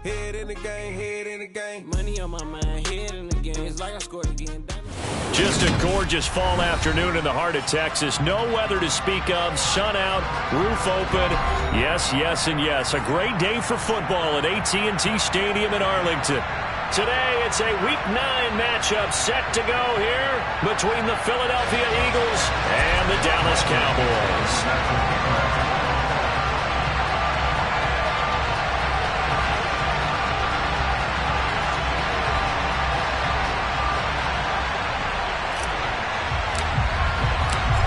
Head in the game, head in the game. Money on my mind, head in the game. It's like I scored again. Just a gorgeous fall afternoon in the heart of Texas. No weather to speak of. Sun out, roof open. Yes, yes, and yes. A great day for football at AT&T Stadium in Arlington. Today, it's a Week 9 matchup set to go here between the Philadelphia Eagles and the Dallas Cowboys.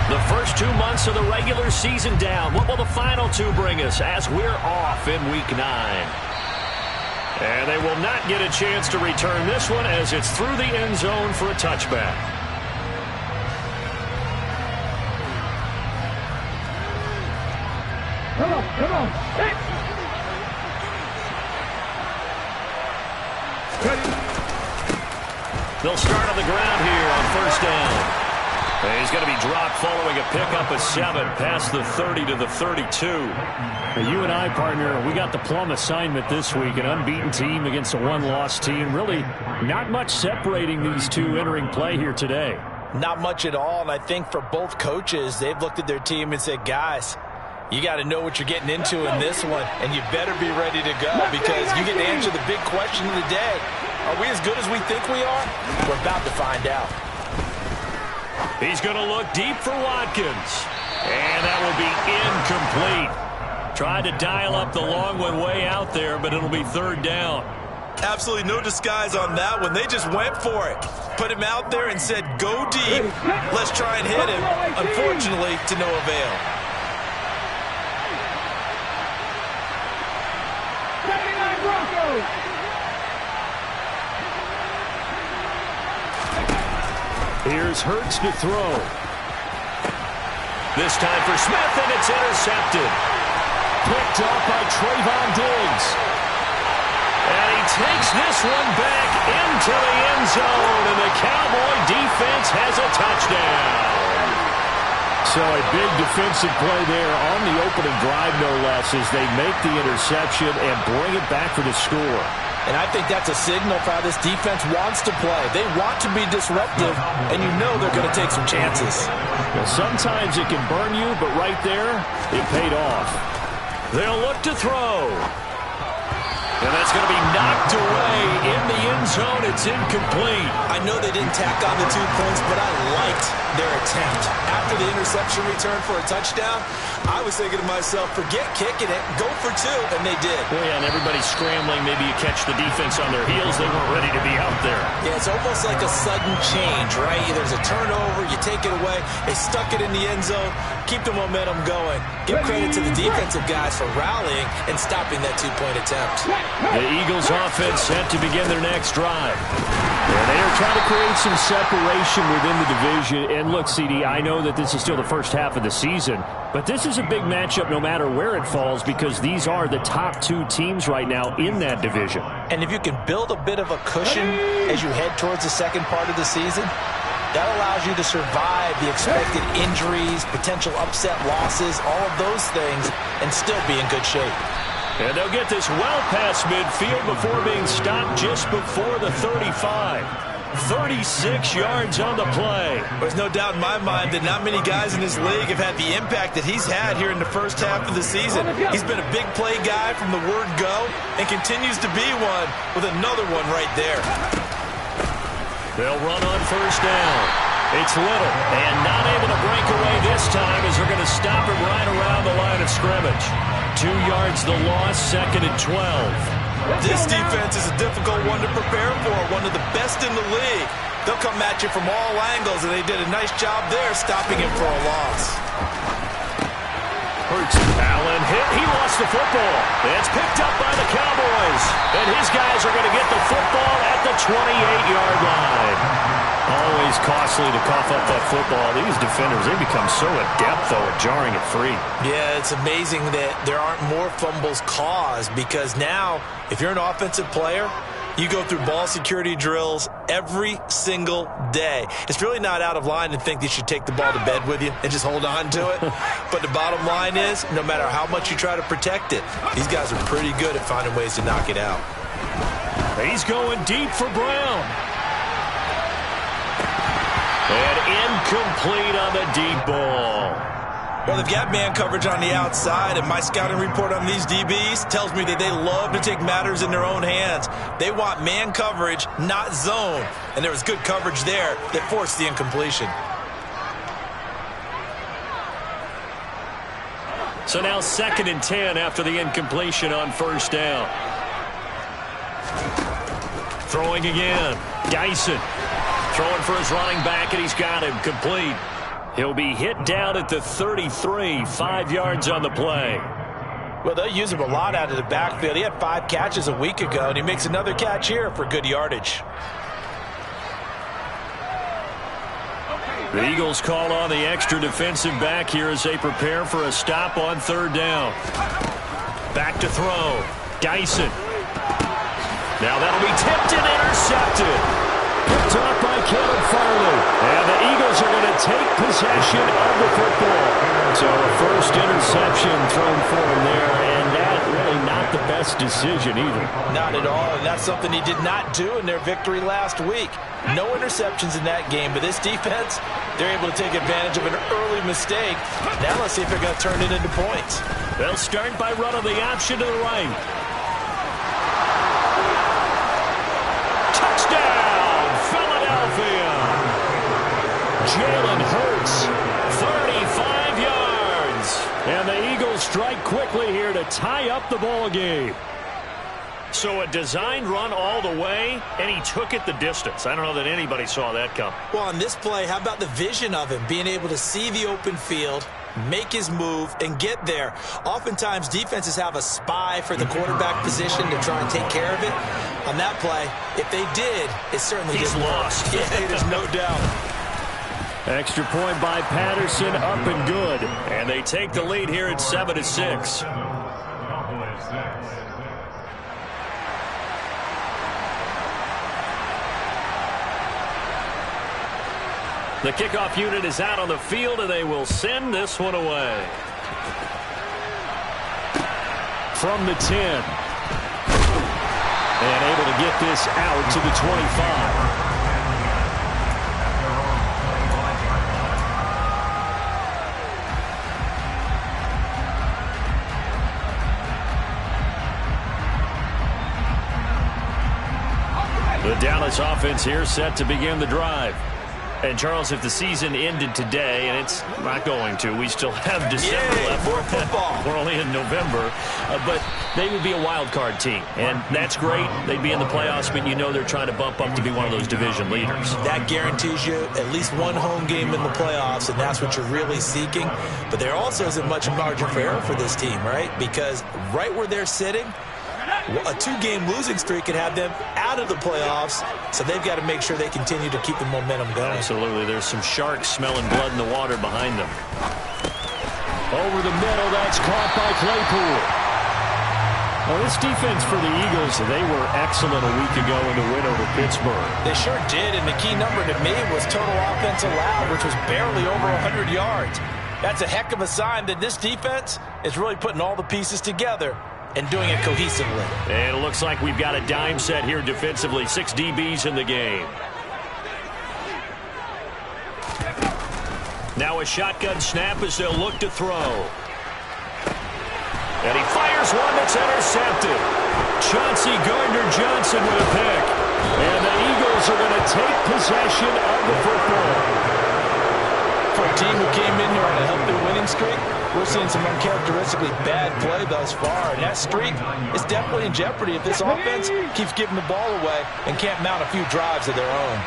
The first 2 months of the regular season down. What will the final two bring us as we're off in Week 9? And they will not get a chance to return this one as it's through the end zone for a touchback. Come on. Hey. They'll start on the ground here on first down. And he's going to be dropped following a pickup of 7 past the 30 to the 32. You and I, partner, we got the plum assignment this week. An unbeaten team against a one-loss team. Really not much separating these two entering play here today. Not much at all, and I think for both coaches, they've looked at their team and said, guys, you got to know what you're getting into in this one, and you better be ready to go because you get to answer the big question of the day. Are we as good as we think we are? We're about to find out. He's going to look deep for Watkins. And that will be incomplete. Tried to dial up the long one way out there, but it'll be third down. Absolutely no disguise on that one. They just went for it. Put him out there and said, go deep. Let's try and hit him. Unfortunately, to no avail. Here's Hurts to throw. This time for Smith, and it's intercepted. Picked up by Trayvon Diggs. And he takes this one back into the end zone, and the Cowboy defense has a touchdown. So a big defensive play there on the opening drive, no less, as they make the interception and bring it back for the score. And I think that's a signal for how this defense wants to play. They want to be disruptive, and you know they're going to take some chances. Well, sometimes it can burn you, but right there, it paid off. They'll look to throw. And that's going to be knocked away in the end zone. It's incomplete. I know they didn't tack on the 2 points, but I liked their attempt. After the interception return for a touchdown, I was thinking to myself, forget kicking it, go for 2, and they did. Well, yeah, and everybody's scrambling. Maybe you catch the defense on their heels. They weren't ready to be out there. Yeah, it's almost like a sudden change, right? There's a turnover, you take it away, they stuck it in the end zone, keep the momentum going. Give credit to the defensive guys for rallying and stopping that 2-point attempt. The Eagles offense set to begin their next drive. Yeah, they are trying to create some separation within the division. And look, CD, I know that this is still the first half of the season, but this is a big matchup no matter where it falls because these are the top 2 teams right now in that division. And if you can build a bit of a cushion as you head towards the second part of the season, that allows you to survive the expected injuries, potential upset losses, all of those things, and still be in good shape. And they'll get this well past midfield before being stopped just before the 35. 36 yards on the play. There's no doubt in my mind that not many guys in this league have had the impact that he's had here in the first half of the season. He's been a big play guy from the word go and continues to be one with another one right there. They'll run on first down. It's Little, and not able to break away this time as they're going to stop him right around the line of scrimmage. 2 yards the loss, second and 12. This defense is a difficult one to prepare for, one of the best in the league. They'll come at you from all angles, and they did a nice job there stopping him for a loss. Hurts. Allen hit. He lost the football. It's picked up by the Cowboys. And his guys are going to get the football at the 28-yard line. Always costly to cough up that football. These defenders, they become so adept, though, at jarring it free. Yeah, it's amazing that there aren't more fumbles caused because now, if you're an offensive player, you go through ball security drills every single day. It's really not out of line to think that you should take the ball to bed with you and just hold on to it. But the bottom line is, no matter how much you try to protect it, these guys are pretty good at finding ways to knock it out. He's going deep for Brown. And incomplete on the deep ball. Well, they've got man coverage on the outside, and my scouting report on these DBs tells me that they love to take matters in their own hands. They want man coverage, not zone. And there was good coverage there that forced the incompletion. So now 2nd and 10 after the incompletion on first down. Throwing again. Dyson throwing for his running back, and he's got him complete. He'll be hit down at the 33, 5 yards on the play. Well, they'll use him a lot out of the backfield. He had 5 catches a week ago, and he makes another catch here for good yardage. The Eagles call on the extra defensive back here as they prepare for a stop on 3rd down. Back to throw. Dyson. Now that'll be tipped and intercepted. Picked off by Caleb Farley. And the Eagles are going to take possession of the football. So a first interception thrown for him there, and that really not the best decision either. Not at all, and that's something he did not do in their victory last week. No interceptions in that game, but this defense, they're able to take advantage of an early mistake. Now let's see if they're going to turn it into points. They'll start by running the option to the right. Touchdown, Philadelphia! Jalen Hurts, 35 yards. And the Eagles strike quickly here to tie up the ball game. So a designed run all the way, and he took it the distance. I don't know that anybody saw that come. Well, on this play, how about the vision of him, being able to see the open field, make his move, and get there. Oftentimes, defenses have a spy for the quarterback position to try and take care of it. On that play, if they did, it certainly He's didn't lost. work. Yeah, there's no doubt. Extra point by Patterson, up and good. And they take the lead here at 7-6. The kickoff unit is out on the field, and they will send this one away. From the 10. And able to get this out to the 25. The Dallas offense here set to begin the drive. And, Charles, if the season ended today, and it's not going to, we still have December left. More football. We're only in November. But they would be a wild card team, and that's great. They'd be in the playoffs, but you know they're trying to bump up to be one of those division leaders. That guarantees you at least one home game in the playoffs, and that's what you're really seeking. But there also isn't much margin for error for this team, right? Because right where they're sitting, a 2-game losing streak could have them out of the playoffs, so they've got to make sure they continue to keep the momentum going. Absolutely. There's some sharks smelling blood in the water behind them. Over the middle, that's caught by Claypool. Well, this defense for the Eagles, they were excellent a week ago in the win over Pittsburgh. They sure did, and the key number to me was total offense allowed, which was barely over 100 yards. That's a heck of a sign that this defense is really putting all the pieces together and doing it cohesively. And it looks like we've got a dime set here defensively. 6 DBs in the game. Now a shotgun snap as they'll look to throw. And he fires one that's intercepted. Chauncey Gardner-Johnson with a pick. And the Eagles are going to take possession of the football. For a team who came in here on a healthy winning streak, we're seeing some uncharacteristically bad play thus far, and that streak is definitely in jeopardy if this offense keeps giving the ball away and can't mount a few drives of their own.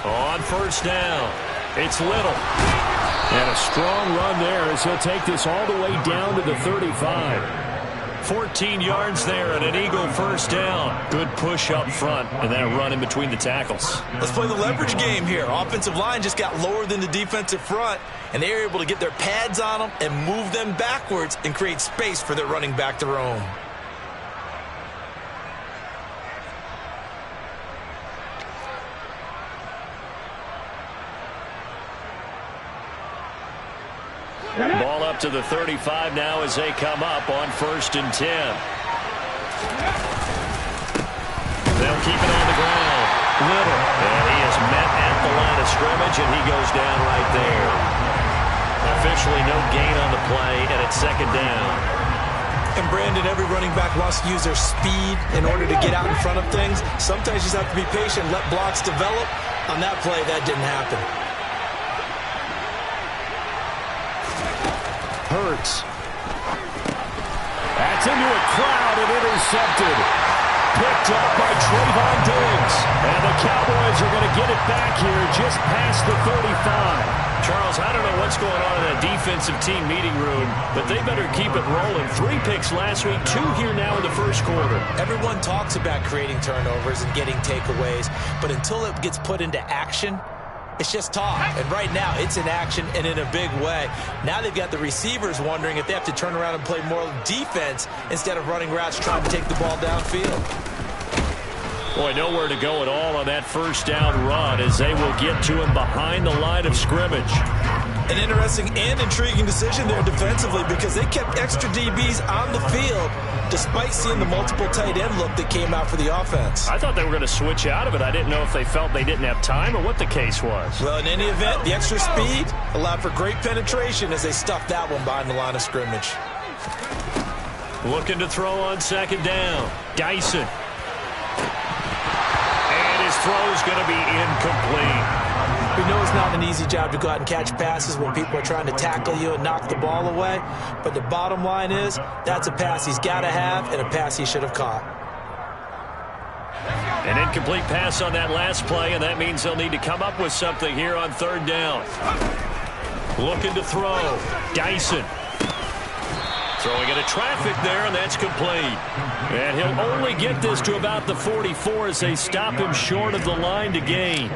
On first down, it's Little. And a strong run there as he'll take this all the way down to the 35. 14 yards there and an Eagle first down. Good push up front and that run in between the tackles. Let's play the leverage game here. Offensive line just got lower than the defensive front, and they were able to get their pads on them and move them backwards and create space for their running back to roam. Ball up out to the 35 now as they come up on 1st and 10. They'll keep it on the ground. Little. And he is met at the line of scrimmage, and he goes down right there. Officially no gain on the play, and it's 2nd down. And Brandon, every running back wants to use their speed in order to get out in front of things. Sometimes you just have to be patient, let blocks develop. On that play, that didn't happen. Hurts. That's into a crowd and intercepted. Picked up by Trayvon Diggs. And the Cowboys are going to get it back here just past the 35. Charles, I don't know what's going on in that defensive team meeting room, but they better keep it rolling. 3 picks last week, 2 here now in the 1st quarter. Everyone talks about creating turnovers and getting takeaways, but until it gets put into action, it's just talk. And right now, it's in action and in a big way. Now they've got the receivers wondering if they have to turn around and play more defense instead of running routes trying to take the ball downfield. Boy, nowhere to go at all on that 1st down run as they will get to him behind the line of scrimmage. An interesting and intriguing decision there defensively because they kept extra DBs on the field despite seeing the multiple tight end look that came out for the offense. I thought they were going to switch out of it. I didn't know if they felt they didn't have time or what the case was. Well, in any event, the extra speed allowed for great penetration as they stuffed that one behind the line of scrimmage. Looking to throw on 2nd down. Dyson. And his throw is going to be incomplete. We know it's not an easy job to go out and catch passes when people are trying to tackle you and knock the ball away. But the bottom line is that's a pass he's got to have and a pass he should have caught. An incomplete pass on that last play, and that means they'll need to come up with something here on 3rd down. Looking to throw. Dyson. Throwing into traffic there, and that's complete. And he'll only get this to about the 44 as they stop him short of the line to gain.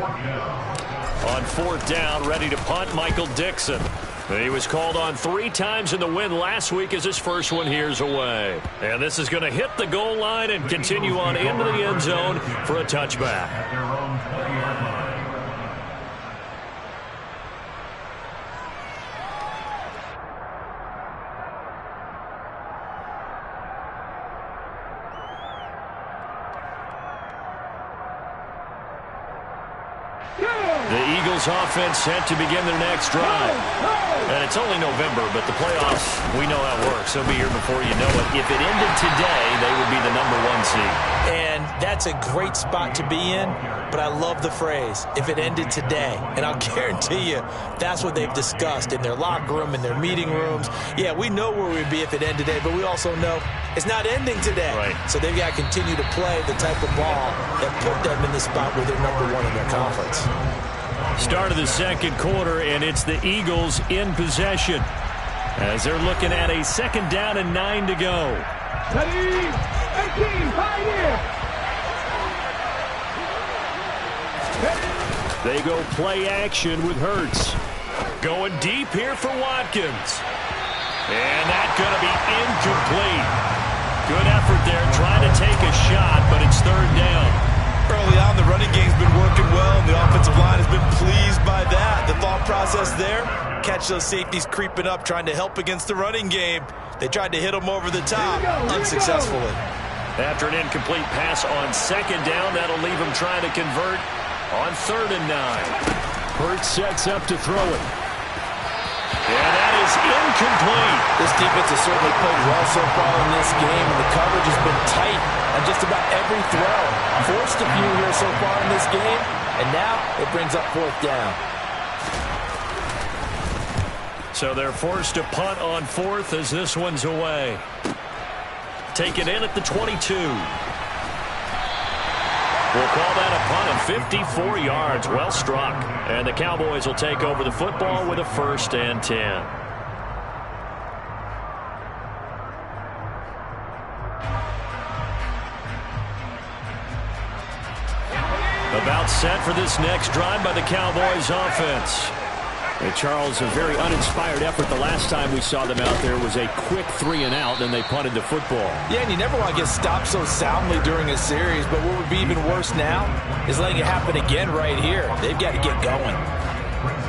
On 4th down, ready to punt, Michael Dixon. He was called on 3 times in the win last week as his first one here's away. And this is going to hit the goal line and continue on into the end zone for a touchback. The Eagles offense set to begin their next drive. And it's only November, but the playoffs, we know how it works. They'll be here before you know it. If it ended today, they would be the #1 seed. And that's a great spot to be in, but I love the phrase, if it ended today. And I'll guarantee you, that's what they've discussed in their locker room, in their meeting rooms. Yeah, we know where we'd be if it ended today, but we also know it's not ending today. Right. So they've got to continue to play the type of ball that put them in the spot where they're #1 in their conference. Start of the 2nd quarter, and it's the Eagles in possession as they're looking at a 2nd down and 9 to go. They go play action with Hurts. Going deep here for Watkins. And that's going to be incomplete. Good effort there trying to take a shot, but it's 3rd down. Early on, the running game's been working well, and the offensive line has been pleased by that. The thought process there, catch those safeties creeping up, trying to help against the running game. They tried to hit them over the top, unsuccessfully. After an incomplete pass on 2nd down, that'll leave him trying to convert on 3rd and 9. Hurts sets up to throw it. And that is incomplete. This defense has certainly played well so far in this game, and the coverage has been tight on just about every throw. Forced a few here so far in this game, and now it brings up 4th down. So they're forced to punt on 4th as this one's away. Take it in at the 22. We'll call that a punt of 54 yards. Well struck. And the Cowboys will take over the football with a 1st and 10. About set for this next drive by the Cowboys offense. And Charles, a very uninspired effort the last time we saw them out there was a quick 3 and out, and they punted the football. Yeah, and you never want to get stopped so soundly during a series, but what would be even worse now is letting it happen again right here. They've got to get going.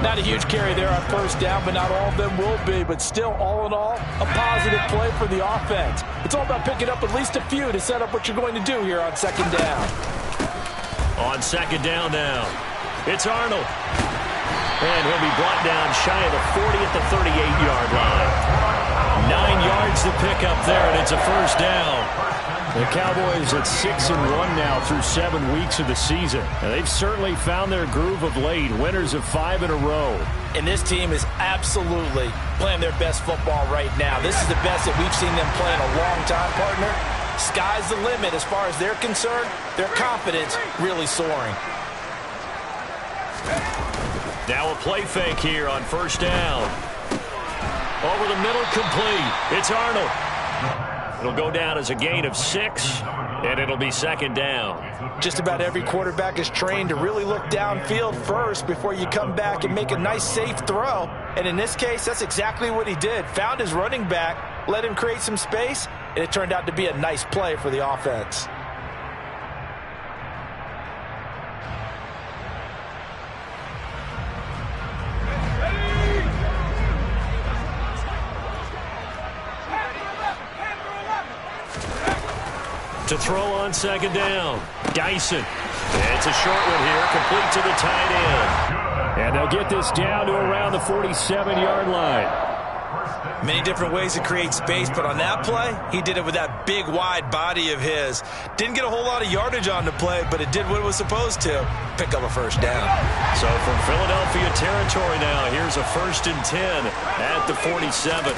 Not a huge carry there on first down, but not all of them will be. But still, all in all, a positive play for the offense. It's all about picking up at least a few to set up what you're going to do here on second down. On second down now, it's Arnold. And he'll be brought down shy of the 40 at the 38-yard line. 9 yards to pick up there, and it's a first down. The Cowboys at 6-1 now through 7 weeks of the season. And they've certainly found their groove of late, winners of 5 in a row. And this team is absolutely playing their best football right now. This is the best that we've seen them play in a long time, partner. Sky's the limit as far as they're concerned. Their confidence really soaring. Now a play fake here on first down. Over the middle, complete. It's Arnold. It'll go down as a gain of 6, and it'll be second down. Just about every quarterback is trained to really look downfield first before you come back and make a nice, safe throw. And in this case, that's exactly what he did. Found his running back, let him create some space, and it turned out to be a nice play for the offense. To throw on second down, Dyson. It's a short one here, complete to the tight end. And they'll get this down to around the 47-yard line. Many different ways to create space, but on that play, he did it with that big, wide body of his. Didn't get a whole lot of yardage on the play, but it did what it was supposed to, pick up a first down. So from Philadelphia territory now, here's a 1st and 10 at the 47.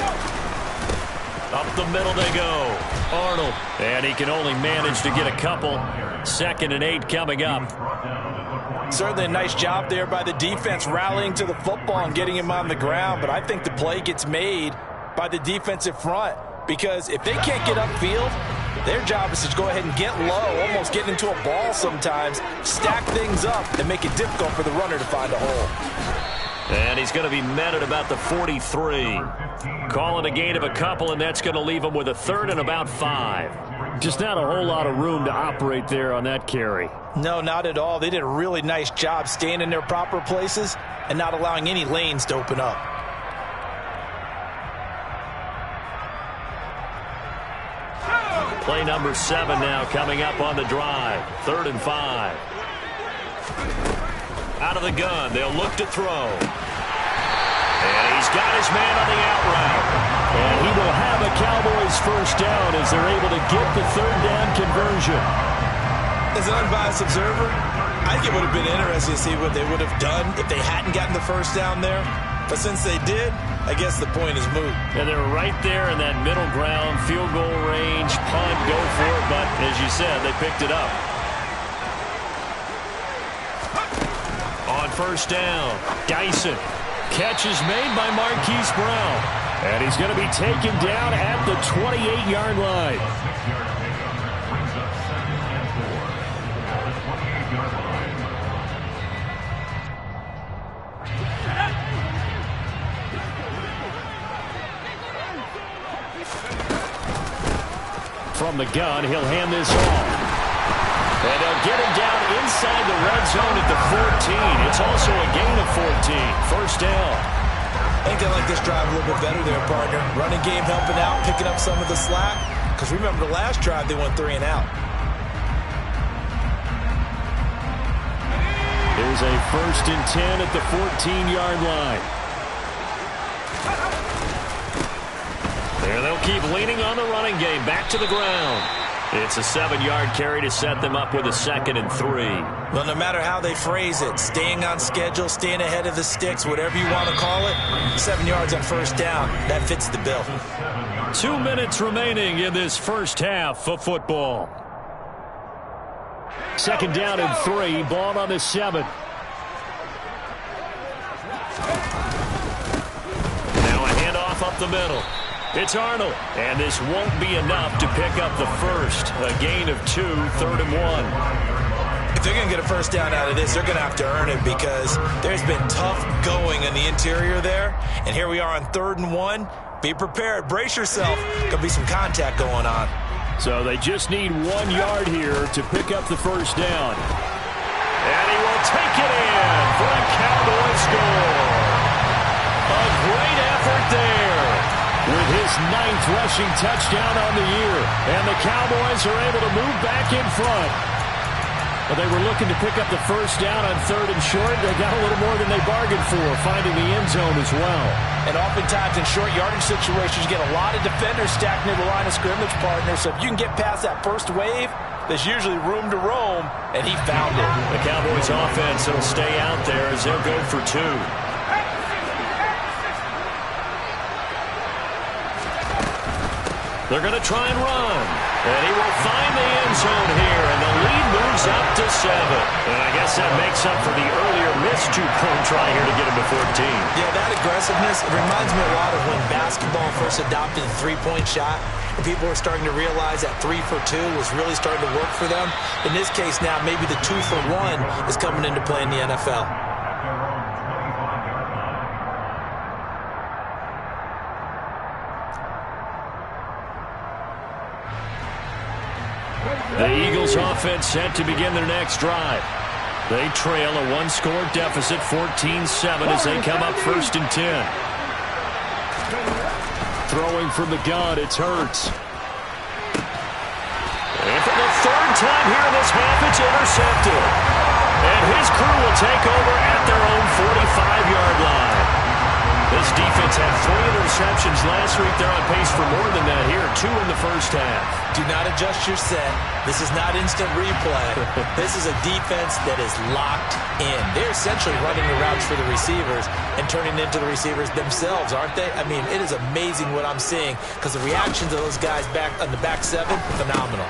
Up the middle they go. Arnold. And he can only manage to get a couple. 2nd and 8 coming up. Certainly a nice job there by the defense rallying to the football and getting him on the ground. But I think the play gets made by the defensive front. Because if they can't get upfield, their job is to go ahead and get low, almost get into a ball sometimes, stack things up, and make it difficult for the runner to find a hole. And he's going to be met at about the 43. Calling a gain of a couple, and that's going to leave him with a 3rd and about 5. Just not a whole lot of room to operate there on that carry. No, not at all. They did a really nice job staying in their proper places and not allowing any lanes to open up. Play number 7 now coming up on the drive. 3rd and 5. Out of the gun, they'll look to throw. And he's got his man on the out route. And he will have a Cowboys first down as they're able to get the 3rd down conversion. As an unbiased observer, I think it would have been interesting to see what they would have done if they hadn't gotten the first down there. But since they did, I guess the point is moot. And they're right there in that middle ground, field goal range, punt, go for it. But as you said, they picked it up. On first down, Dyson. Catch is made by Marquise Brown. And he's going to be taken down at the 28-yard line. From the gun, he'll hand this off. And they'll get him down inside the red zone at the 14. It's also a gain of 14. First down. I think they like this drive a little bit better there, partner. Running game helping out, picking up some of the slack. Because remember, the last drive, they went 3 and out. There's a 1st and 10 at the 14-yard line. There they'll keep leaning on the running game. Back to the ground. It's a 7-yard carry to set them up with a 2nd and 3. Well, no matter how they phrase it, staying on schedule, staying ahead of the sticks, whatever you want to call it, 7 yards on first down, that fits the bill. 2 minutes remaining in this first half of football. 2nd down and 3, ball on the 7. Now a handoff up the middle. It's Arnold, and this won't be enough to pick up the first. A gain of 2, 3rd and 1. If they're going to get a first down out of this, they're going to have to earn it because there's been tough going in the interior there. And here we are on 3rd and 1. Be prepared. Brace yourself. There'll be some contact going on. So they just need 1 yard here to pick up the first down. And he will take it in for a Cowboys score. A great effort there with his 9th rushing touchdown on the year. And the Cowboys are able to move back in front. But they were looking to pick up the first down on 3rd and short. They got a little more than they bargained for, finding the end zone as well. And oftentimes in short yardage situations, you get a lot of defenders stacked near the line of scrimmage, partner. So if you can get past that first wave, there's usually room to roam, and he found it. The Cowboys offense will stay out there as they'll go for 2. They're going to try and run. And he will find the end zone here, and the lead moves up to 7. And I guess that makes up for the earlier missed 2-point try here to get him to 14. Yeah, that aggressiveness, it reminds me a lot of when basketball first adopted the three-point shot, and people were starting to realize that 3 for 2 was really starting to work for them. In this case now, maybe the 2 for 1 is coming into play in the NFL. The Eagles offense set to begin their next drive. They trail a 1-score deficit, 14-7, as they come up 1st and 10. Throwing from the gun, it's Hurts. And for the 3rd time here in this half, it's intercepted. And his crew will take over at their own 45-yard line. This defense had 3 interceptions last week. They're on pace for more than that here. 2 in the first half. Do not adjust your set. This is not instant replay. This is a defense that is locked in. They're essentially running the routes for the receivers and turning into the receivers themselves, aren't they? I mean, it is amazing what I'm seeing because the reactions of those guys back on the back 7, phenomenal.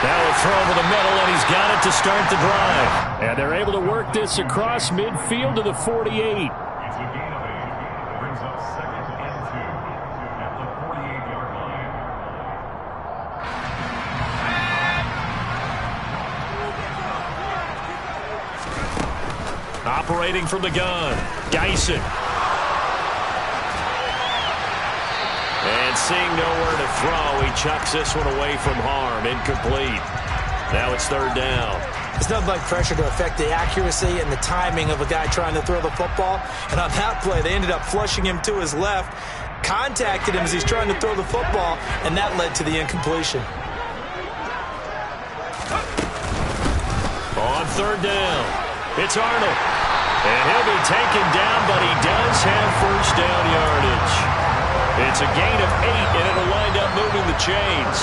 Now a throw over the middle, and he's got it to start the drive. And they're able to work this across midfield to the 48. Operating from the gun, Geisen. And seeing nowhere to throw, he chucks this one away from harm. Incomplete. Now it's 3rd down. It's nothing like pressure to affect the accuracy and the timing of a guy trying to throw the football. And on that play, they ended up flushing him to his left, contacted him as he's trying to throw the football, and that led to the incompletion. On 3rd down, it's Arnold. And he'll be taken down, but he does have first down yardage. It's a gain of 8, and it'll wind up moving the chains.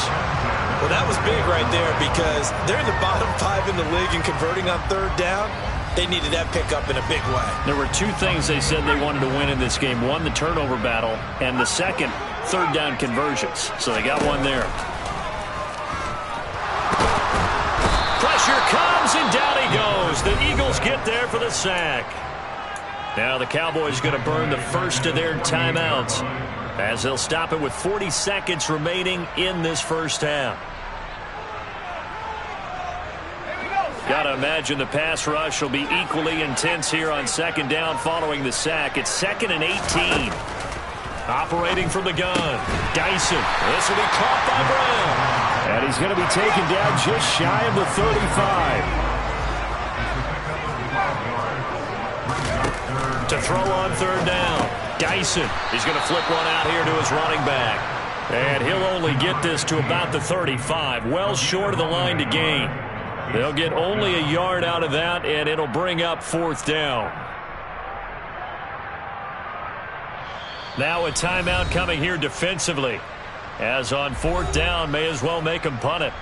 Well, that was big right there because they're in the bottom 5 in the league and converting on 3rd down. They needed that pickup in a big way. There were 2 things they said they wanted to win in this game. 1, the turnover battle, and the second, 3rd down conversions. So they got one there. Pressure comes, and down he goes. The Eagles get there for the sack. Now the Cowboys going to burn the first of their timeouts as they'll stop it with 40 seconds remaining in this first half. Got to imagine the pass rush will be equally intense here on 2nd down following the sack. It's 2nd and 18. Operating from the gun, Geisen. This will be caught by Brown. And he's going to be taken down just shy of the 35. To throw on 3rd down, Geisen. He's going to flip one out here to his running back. And he'll only get this to about the 35, well short of the line to gain. They'll get only a yard out of that, and it'll bring up 4th down. Now a timeout coming here defensively. As on 4th down, may as well make him punt it.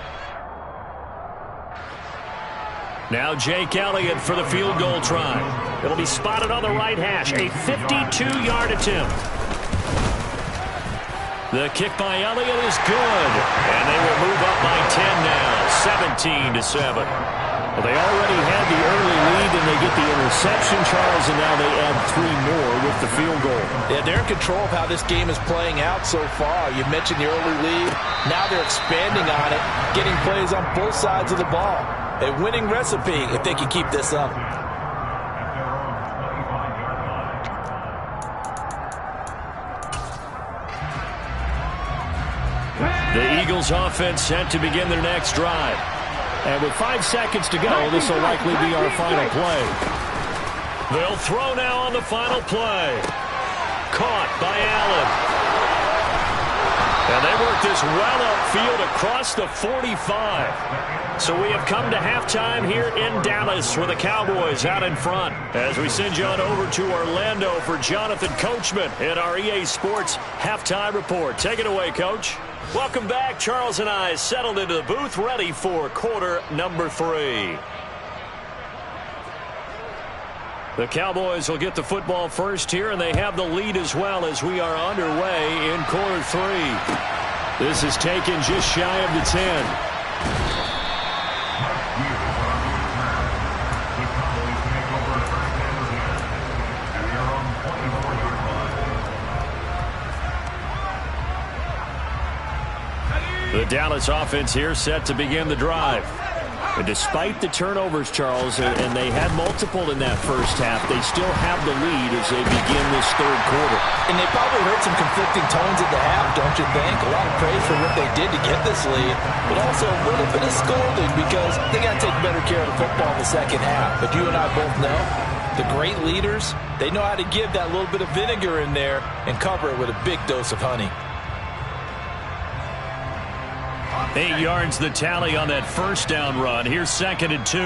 Now Jake Elliott for the field goal try. It'll be spotted on the right hash. A 52-yard attempt. The kick by Elliott is good. And they will move up by 10 now, 17-7. Well, they already had the early lead, and they get the interception, Charles, and now they add 3 more with the field goal. Yeah, they're in control of how this game is playing out so far. You mentioned the early lead. Now they're expanding on it, getting plays on both sides of the ball. A winning recipe if they can keep this up. The Eagles offense set to begin their next drive. And with 5 seconds to go, this will likely be our final play. They'll throw now on the final play. Caught by Allen. And they work this well upfield across the 45. So we have come to halftime here in Dallas with the Cowboys out in front. As we send you on over to Orlando for Jonathan Coachman in our EA Sports Halftime Report. Take it away, Coach. Welcome back. Charles and I settled into the booth, ready for quarter number 3. The Cowboys will get the football first here, and they have the lead as well as we are underway in quarter 3. This is taken just shy of the 10. The Dallas offense here set to begin the drive. And despite the turnovers, Charles, and they had multiple in that first half, they still have the lead as they begin this third quarter. And they probably heard some conflicting tones at the half, don't you think? A lot of praise for what they did to get this lead, but also a little bit of scolding because they got to take better care of the football in the second half. But you and I both know the great leaders, they know how to give that little bit of vinegar in there and cover it with a big dose of honey. 8 yards the tally on that first down run. Here's 2nd and 2.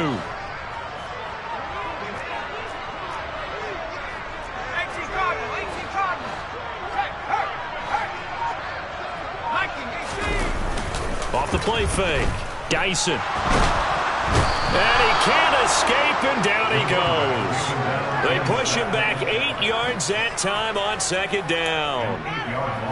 Off the play fake. Dyson. And he can't escape, and down he goes. They push him back 8 yards that time on 2nd down.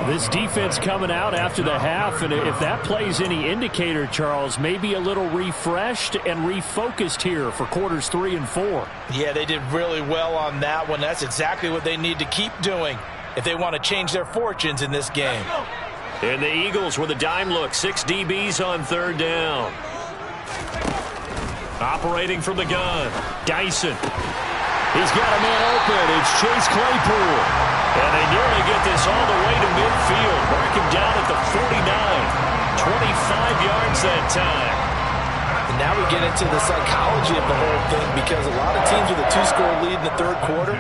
This defense coming out after the half, and if that plays any indicator, Charles, maybe a little refreshed and refocused here for quarters 3 and 4. Yeah, they did really well on that one. That's exactly what they need to keep doing if they want to change their fortunes in this game. And the Eagles with a dime look. 6 DBs on 3rd down. Operating from the gun. Dyson. He's got a man open. It's Chase Claypool. And they nearly get this all the way to midfield. Mark him down at the 49. 25 yards that time. And now we get into the psychology of the whole thing because a lot of teams with a 2-score lead in the third quarter,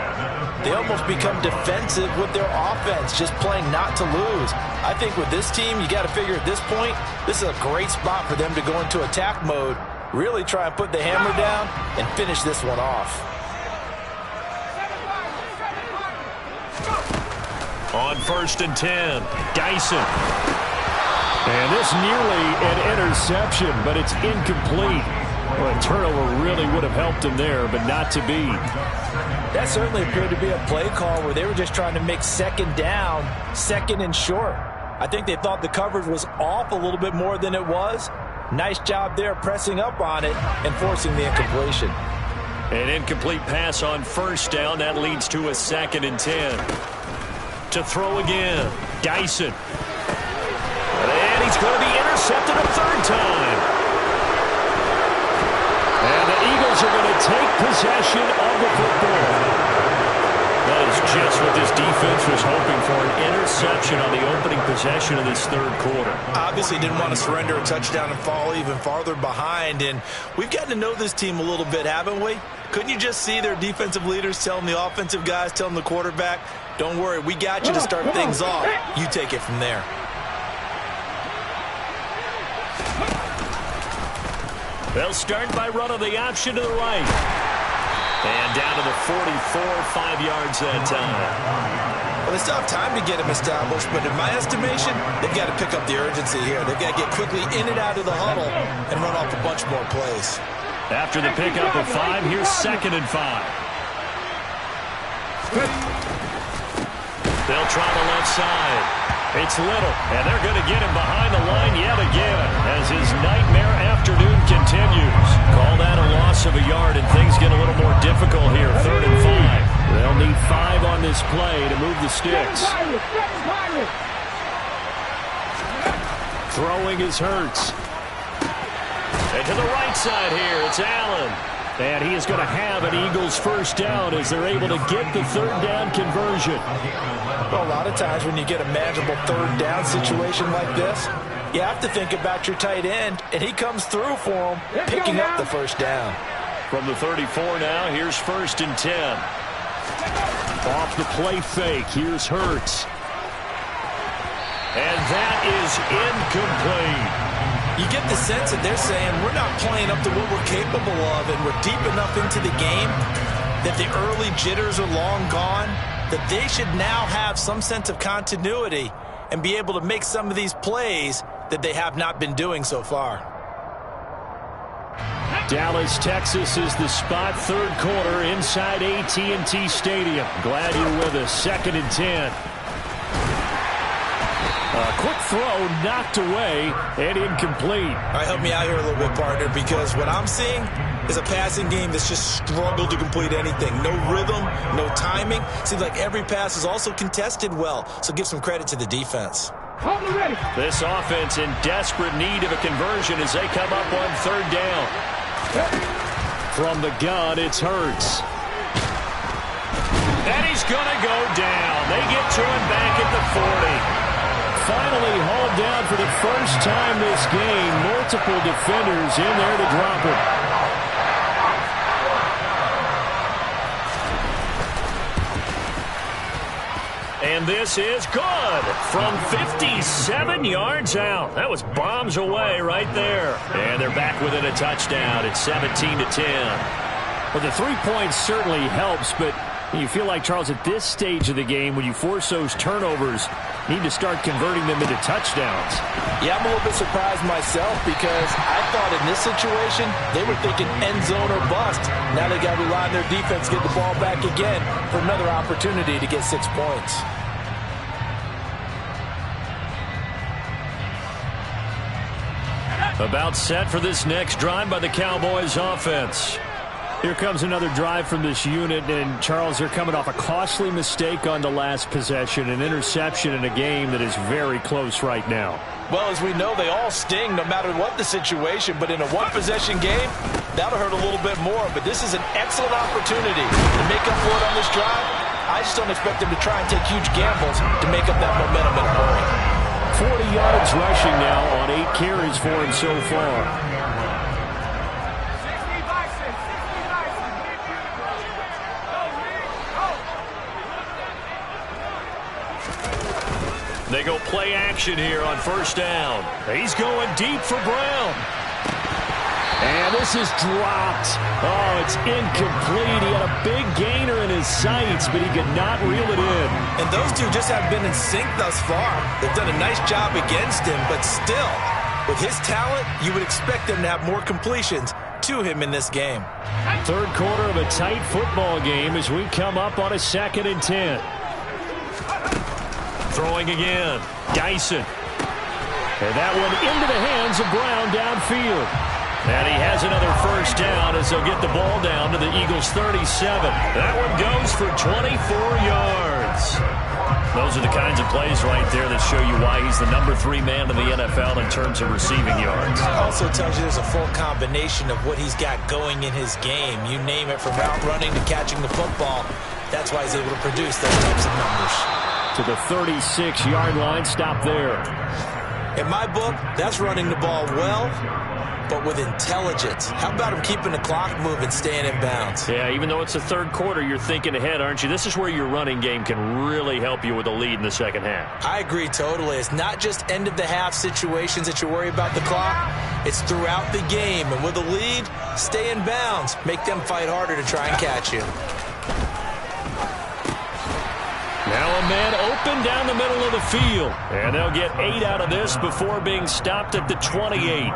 they almost become defensive with their offense, just playing not to lose. I think with this team, you got to figure at this point, this is a great spot for them to go into attack mode, really try and put the hammer down and finish this one off. On 1st and 10, Dyson. And this nearly an interception, but it's incomplete. Well, a turnover really would have helped him there, but not to be. That certainly appeared to be a play call where they were just trying to make 2nd down, 2nd and short. I think they thought the coverage was off a little bit more than it was. Nice job there pressing up on it and forcing the incompletion. An incomplete pass on 1st down. That leads to a 2nd and 10. To throw again. Dyson. And he's going to be intercepted a 3rd time. And the Eagles are going to take possession of the football. That is just what this defense was hoping for, an interception on the opening possession of this third quarter. Obviously didn't want to surrender a touchdown and fall even farther behind, and we've gotten to know this team a little bit, haven't we? Couldn't you just see their defensive leaders telling the offensive guys, telling the quarterback, don't worry, we got you to start things off. You take it from there. They'll start by running the option to the right. And down to the 44, 5 yards that time. Well, they still have time to get him established, but in my estimation, they've got to pick up the urgency here. They've got to get quickly in and out of the huddle and run off a bunch more plays. After the pickup of 5, here's 2nd and 5. They'll try the left side. It's Little, and they're going to get him behind the line yet again as his nightmare afternoon continues. Call that a loss of a yard, and things get a little more difficult here. 3rd and 5. They'll need 5 on this play to move the sticks. Throwing is Hurts. And to the right side here, it's Allen. And he is going to have an Eagles 1st down as they're able to get the 3rd down conversion. Well, a lot of times when you get a manageable 3rd down situation like this, You have to think about your tight end, and he comes through for him, picking up the first down. From the 34 now, here's 1st and 10. Off the play fake, here's Hurts. And that is incomplete. You get the sense that they're saying we're not playing up to what we're capable of, and we're deep enough into the game that the early jitters are long gone, that they should now have some sense of continuity and be able to make some of these plays that they have not been doing so far. Dallas, Texas is the spot. 3rd quarter inside AT&T Stadium. Glad you're with us. 2nd and 10. A quick throw knocked away and incomplete. All right, help me out here a little bit, partner, because what I'm seeing is a passing game that's just struggled to complete anything. No rhythm, no timing. Seems like every pass is also contested well, so give some credit to the defense. This offense in desperate need of a conversion as they come up on 3rd down. From the gun, it's Hurts. And he's going to go down. They get to him back at the 40. Finally hauled down for the first time this game. Multiple defenders in there to drop him. And this is good from 57 yards out. That was bombs away right there. And they're back within a touchdown. It's 17-10. Well, the 3 points certainly helps, but you feel like, Charles, at this stage of the game, when you force those turnovers, you need to start converting them into touchdowns. Yeah, I'm a little bit surprised myself because I thought in this situation they were thinking end zone or bust. Now they got to rely on their defense, get the ball back again for another opportunity to get 6 points. About set for this next drive by the Cowboys offense. Here comes another drive from this unit, and Charles, they're coming off a costly mistake on the last possession, an interception in a game that is very close right now. Well, as we know, they all sting no matter what the situation, but in a one-possession game, that'll hurt a little bit more. But this is an excellent opportunity to make up for it on this drive. I just don't expect them to try and take huge gambles to make up that momentum in a hurry. 40 yards rushing now on 8 carries for him so far. They go play action here on 1st down. He's going deep for Brown. And this is dropped. Oh, it's incomplete. He had a big gainer in his sights, but he could not reel it in. And those two just haven't been in sync thus far. They've done a nice job against him, but still, with his talent, you would expect them to have more completions to him in this game. 3rd quarter of a tight football game as we come up on a 2nd and 10. Throwing again. Dyson. And that one into the hands of Brown downfield. And he has another 1st down as they'll get the ball down to the Eagles' 37. That one goes for 24 yards. Those are the kinds of plays right there that show you why he's the number 3 man in the NFL in terms of receiving yards. Also tells you there's a full combination of what he's got going in his game. You name it, from route running to catching the football. That's why he's able to produce those types of numbers. To the 36-yard line, stop there. In my book, that's running the ball well, but with intelligence. How about him keeping the clock moving, staying in bounds? Yeah, even though it's the 3rd quarter, you're thinking ahead, aren't you? This is where your running game can really help you with a lead in the 2nd half. I agree totally. It's not just end-of-the-half situations that you worry about the clock. It's throughout the game. And with a lead, stay in bounds. Make them fight harder to try and catch you. Now a man open down the middle of the field. And they'll get 8 out of this before being stopped at the 28.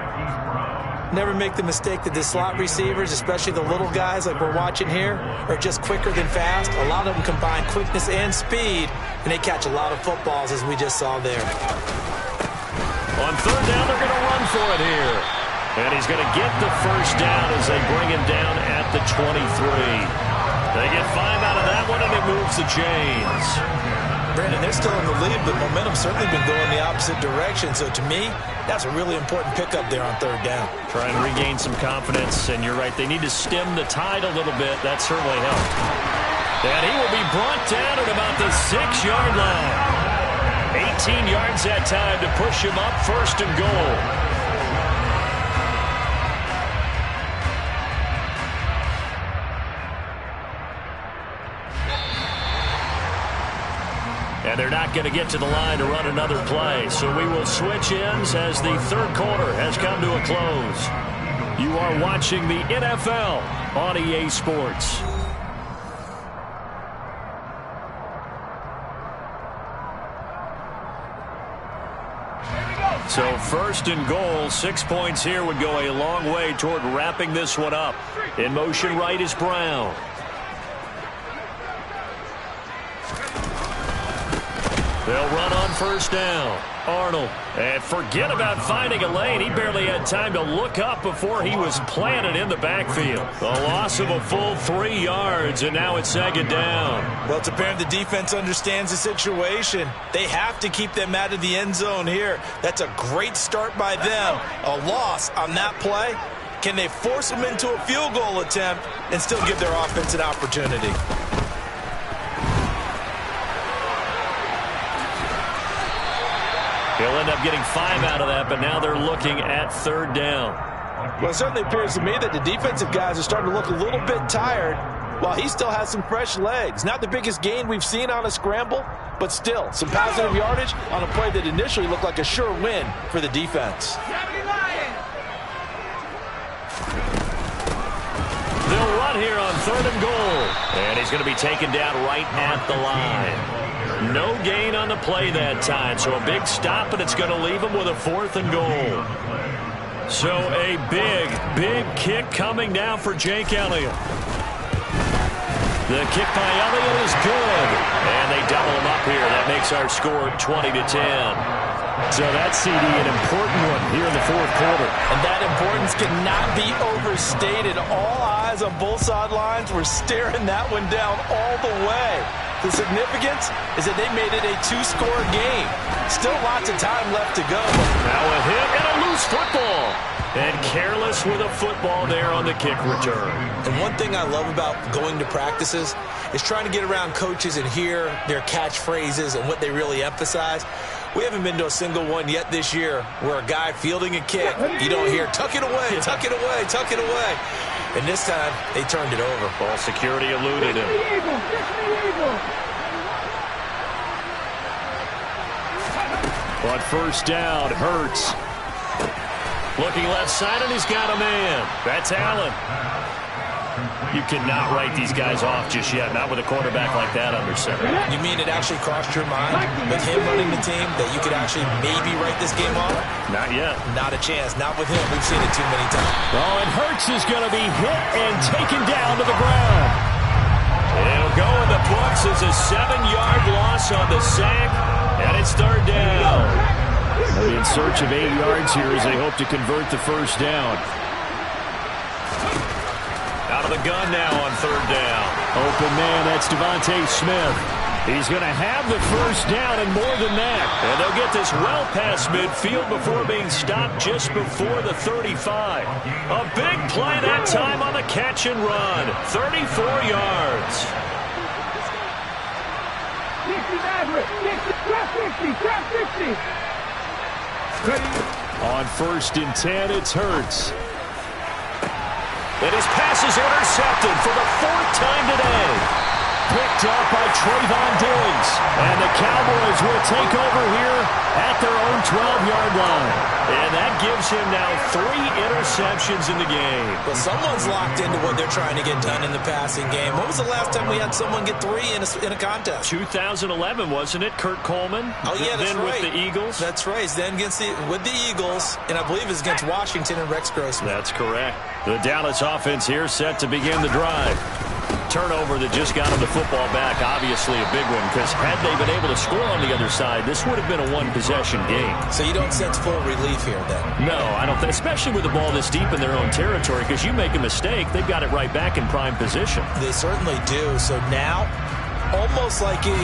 Never make the mistake that the slot receivers, especially the little guys like we're watching here, are just quicker than fast. A lot of them combine quickness and speed, and they catch a lot of footballs, as we just saw there. On 3rd down, they're going to run for it here. And he's going to get the 1st down as they bring him down at the 23. They get 5 out of that one, and it moves the chains. Brandon, they're still in the lead, but momentum's certainly been going the opposite direction. So to me, that's a really important pickup there on 3rd down. Try and regain some confidence, and you're right. They need to stem the tide a little bit. That certainly helped. And he will be brought down at about the 6-yard line. 18 yards that time to push him up 1st and goal. And they're not going to get to the line to run another play. So we will switch ends as the 3rd quarter has come to a close. You are watching the NFL on EA Sports. So 1st and goal, 6 points here would go a long way toward wrapping this one up. In motion right is Brown. They'll run on 1st down. Arnold. And forget about finding a lane. He barely had time to look up before he was planted in the backfield. A loss of a full 3 yards, and now it's 2nd down. Well, it's apparent the defense understands the situation. They have to keep them out of the end zone here. That's a great start by them. A loss on that play. Can they force them into a field goal attempt and still give their offense an opportunity? He'll end up getting 5 out of that, but now they're looking at 3rd down. Well, it certainly appears to me that the defensive guys are starting to look a little bit tired while he still has some fresh legs. Not the biggest gain we've seen on a scramble, but still some positive yardage on a play that initially looked like a sure win for the defense. They'll run here on 3rd and goal. And he's going to be taken down right at the line. No gain on the play that time, so a big stop, and it's going to leave him with a 4th and goal. So a big, big kick coming now for Jake Elliott. The kick by Elliott is good, and they double him up here. That makes our score 20-10. So that's, CD, an important one here in the 4th quarter. And that importance cannot be overstated. All eyes on both sidelines were staring that one down all the way. The significance is that they made it a 2-score game. Still lots of time left to go. Now a hit and a loose football. And careless with a football there on the kick return. And one thing I love about going to practices is trying to get around coaches and hear their catchphrases and what they really emphasize. We haven't been to a single one yet this year where a guy fielding a kick, you don't hear, tuck it away, tuck it away, tuck it away. And this time, they turned it over. Ball security eluded him. On 1st down, Hurts. Looking left side, and he's got a man. That's Allen. You cannot write these guys off just yet, not with a quarterback like that under center. You mean it actually crossed your mind with him running the team that you could actually maybe write this game off? Not yet. Not a chance. Not with him. We've seen it too many times. Oh, and Hurts is going to be hit and taken down to the ground. It'll go in the books as a 7-yard loss on the sack, and it's 3rd down. They'll be in search of 8 yards here as they hope to convert the 1st down. Out of the gun now on 3rd down. Open man, that's Devontae Smith. He's going to have the 1st down and more than that. And they'll get this well past midfield before being stopped just before the 35. A big play that time on the catch and run. 34 yards. 60. On 1st and 10, it's Hurts. And his pass is intercepted for the 4th time today. Picked up by Trayvon Diggs. And the Cowboys will take over here at their own 12-yard line. And that gives him now 3 interceptions in the game. Well, someone's locked into what they're trying to get done in the passing game. When was the last time we had someone get 3 in a contest? 2011, wasn't it? Kurt Coleman? Oh, yeah, that's then right. With the Eagles? That's right. Then with the Eagles, and I believe it's against Washington and Rex Grossman. That's correct. The Dallas offense here set to begin the drive. Turnover that just got them the football back, obviously a big one, because had they been able to score on the other side, this would have been a one-possession game. So you don't sense full relief here, then? No, I don't think, especially with the ball this deep in their own territory, because you make a mistake, they've got it right back in prime position. They certainly do. So now, almost like a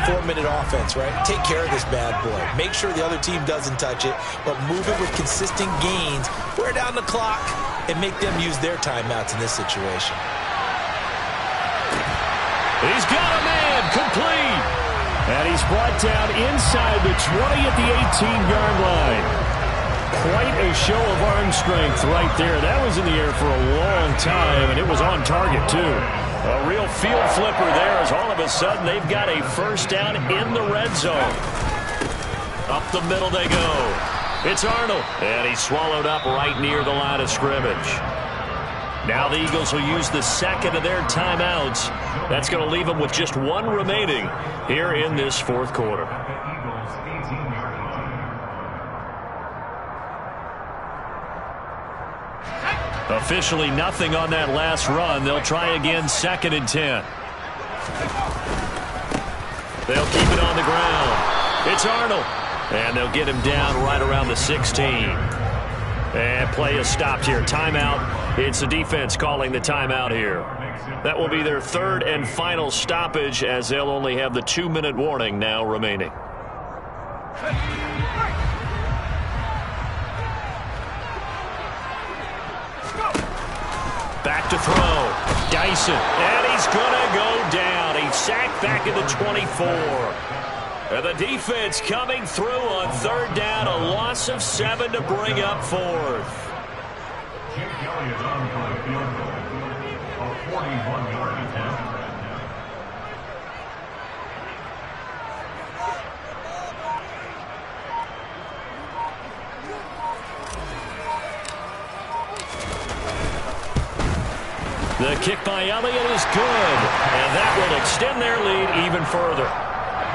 4-minute offense, right? Take care of this bad boy. Make sure the other team doesn't touch it, but move it with consistent gains. Wear down the clock and make them use their timeouts in this situation. He's got a man, complete. And he's brought down inside the 20 at the 18-yard line. Quite a show of arm strength right there. That was in the air for a long time, and it was on target, too. A real field flipper there as all of a sudden they've got a first down in the red zone. Up the middle they go. It's Arnold, and he's swallowed up right near the line of scrimmage. Now the Eagles will use the second of their timeouts. That's going to leave them with just one remaining here in this fourth quarter. Officially nothing on that last run. They'll try again, 2nd and 10. They'll keep it on the ground. It's Arnold. And they'll get him down right around the 16. And play is stopped here. Timeout. It's the defense calling the timeout here. That will be their third and final stoppage as they'll only have the 2-minute warning now remaining. Back to throw. Dyson. And he's going to go down. He's sacked back at the 24. And the defense coming through on 3rd down. A loss of 7 to bring up 4th. Chip Kelly is on for the field goal. A 41-yard attempt. The kick by Elliott is good, and that will extend their lead even further.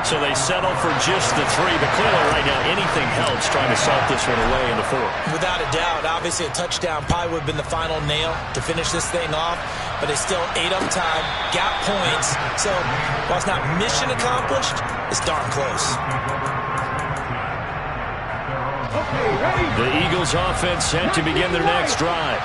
So they settle for just the 3, but clearly right now anything helps trying to salt this one away in the 4th. Without a doubt, obviously a touchdown probably would have been the final nail to finish this thing off, but it's still 8 up time, got points, so while it's not mission accomplished, it's darn close. The Eagles offense set to begin their next drive.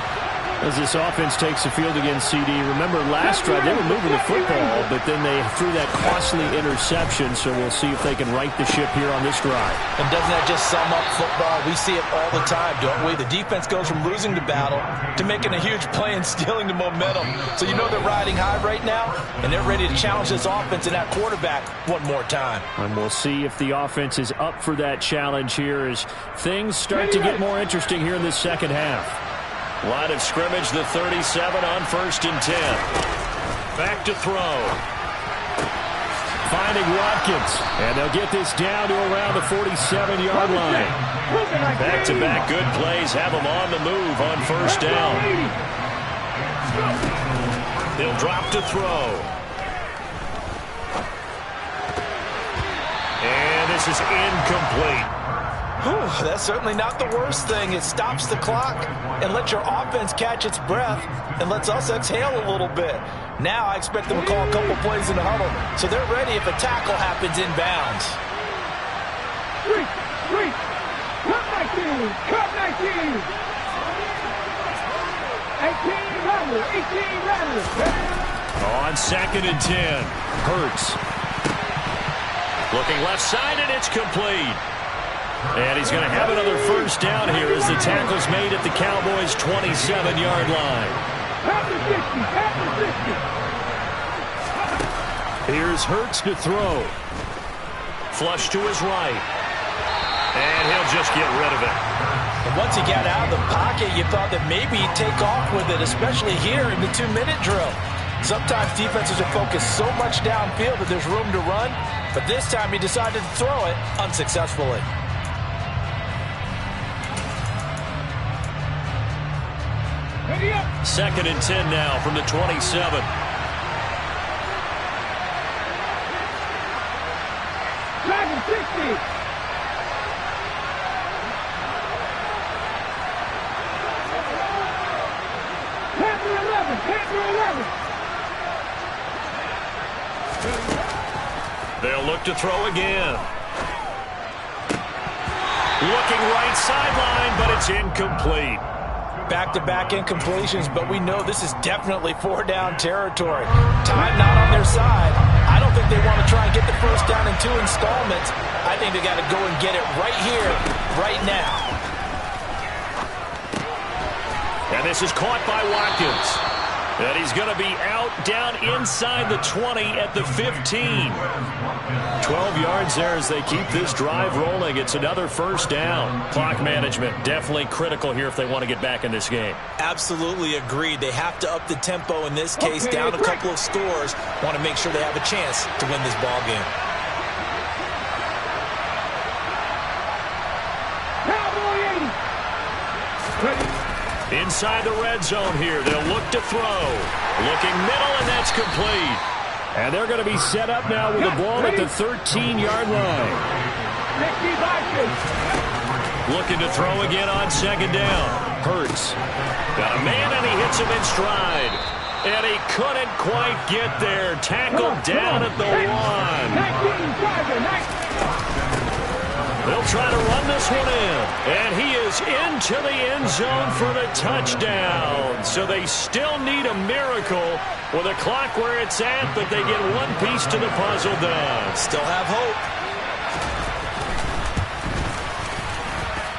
As this offense takes the field against CD, remember last drive they were moving the football, but then they threw that costly interception, so we'll see if they can right the ship here on this drive. And doesn't that just sum up football? We see it all the time, don't we? The defense goes from losing the battle to making a huge play and stealing the momentum. So you know they're riding high right now, and they're ready to challenge this offense and that quarterback one more time. And we'll see if the offense is up for that challenge here as things start to get more interesting here in this second half. Line of scrimmage, the 37 on 1st and 10. Back to throw. Finding Watkins. And they'll get this down to around the 47-yard line. Back-to-back good plays have them on the move on 1st down. He'll drop to throw. And this is incomplete. That's certainly not the worst thing. It stops the clock and lets your offense catch its breath and lets us exhale a little bit. Now I expect them to call a couple plays in the huddle, so they're ready if a tackle happens inbounds. Cut 19. 18 runners. On 2nd and 10. Hurts. Looking left side, and it's complete. And he's going to have another first down here as the tackle's made at the Cowboys' 27-yard line. Here's Hurts to throw. Flush to his right. And he'll just get rid of it. And once he got out of the pocket, you thought that maybe he'd take off with it, especially here in the 2-minute drill. Sometimes defenses are focused so much downfield that there's room to run, but this time he decided to throw it unsuccessfully. 2nd and 10 now from the 27. Dragon 60. Panther 11. They'll look to throw again. Looking right sideline, but it's incomplete. Back-to-back incompletions, but we know this is definitely 4-down territory. Time not on their side. I don't think they want to try and get the first down in 2 installments. I think they got to go and get it right here, right now. And this is caught by Watkins. And he's going to be out down inside the 20 at the 15. 12 yards there as they keep this drive rolling. It's another first down. Clock management definitely critical here if they want to get back in this game. Absolutely agreed. They have to up the tempo in this case, down a couple of scores. Want to make sure they have a chance to win this ball game. Inside the red zone here. They'll look to throw. Looking middle, and that's complete. And they're going to be set up now with the ball at the 13-yard line. Looking to throw again on second down. Hurts. Got a man, and he hits him in stride. And he couldn't quite get there. Tackled down at the 1. They'll try to run this one in. And he is into the end zone for the touchdown. So they still need a miracle with a clock where it's at, but they get one piece to the puzzle done. Still have hope.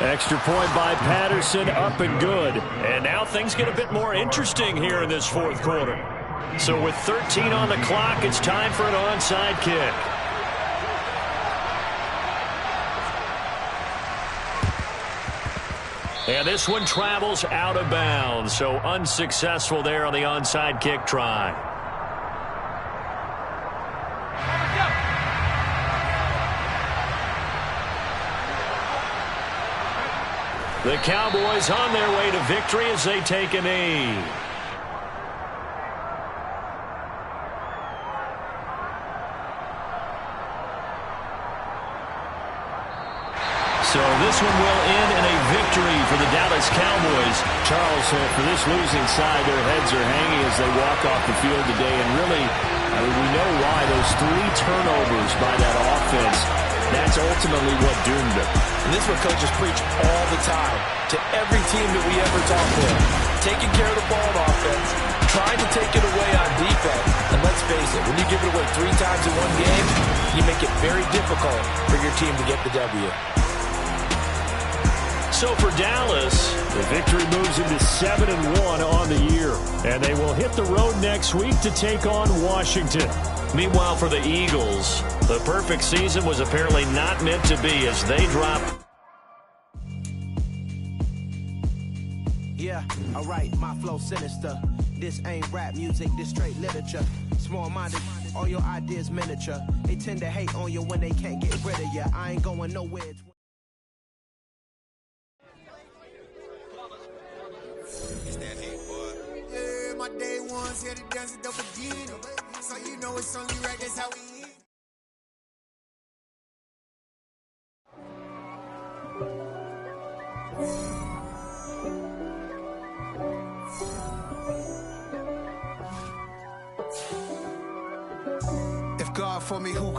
Extra point by Patterson, up and good. And now things get a bit more interesting here in this fourth quarter. So with 13 on the clock, it's time for an onside kick. And this one travels out of bounds, so unsuccessful there on the onside kick try. The Cowboys on their way to victory as they take a knee. So this one will end in a victory for the Dallas Cowboys. Charles, for this losing side, their heads are hanging as they walk off the field today. And really, we know why. Those 3 turnovers by that offense, that's ultimately what doomed them. And this is what coaches preach all the time to every team that we ever talk with. Taking care of the ball on offense, trying to take it away on defense. And let's face it, when you give it away 3 times in one game, you make it very difficult for your team to get the W. So for Dallas, the victory moves into 7-1 on the year. And they will hit the road next week to take on Washington. Meanwhile, for the Eagles, the perfect season was apparently not meant to be as they drop. Yeah, alright, my flow sinister. This ain't rap music, this straight literature. Small-minded, all your ideas miniature. They tend to hate on you when they can't get rid of you. I ain't going nowhere. It's that hate, boy. Yeah, my day ones here to dance it up again. So you know it's only right, that's how we eat. If God for me, who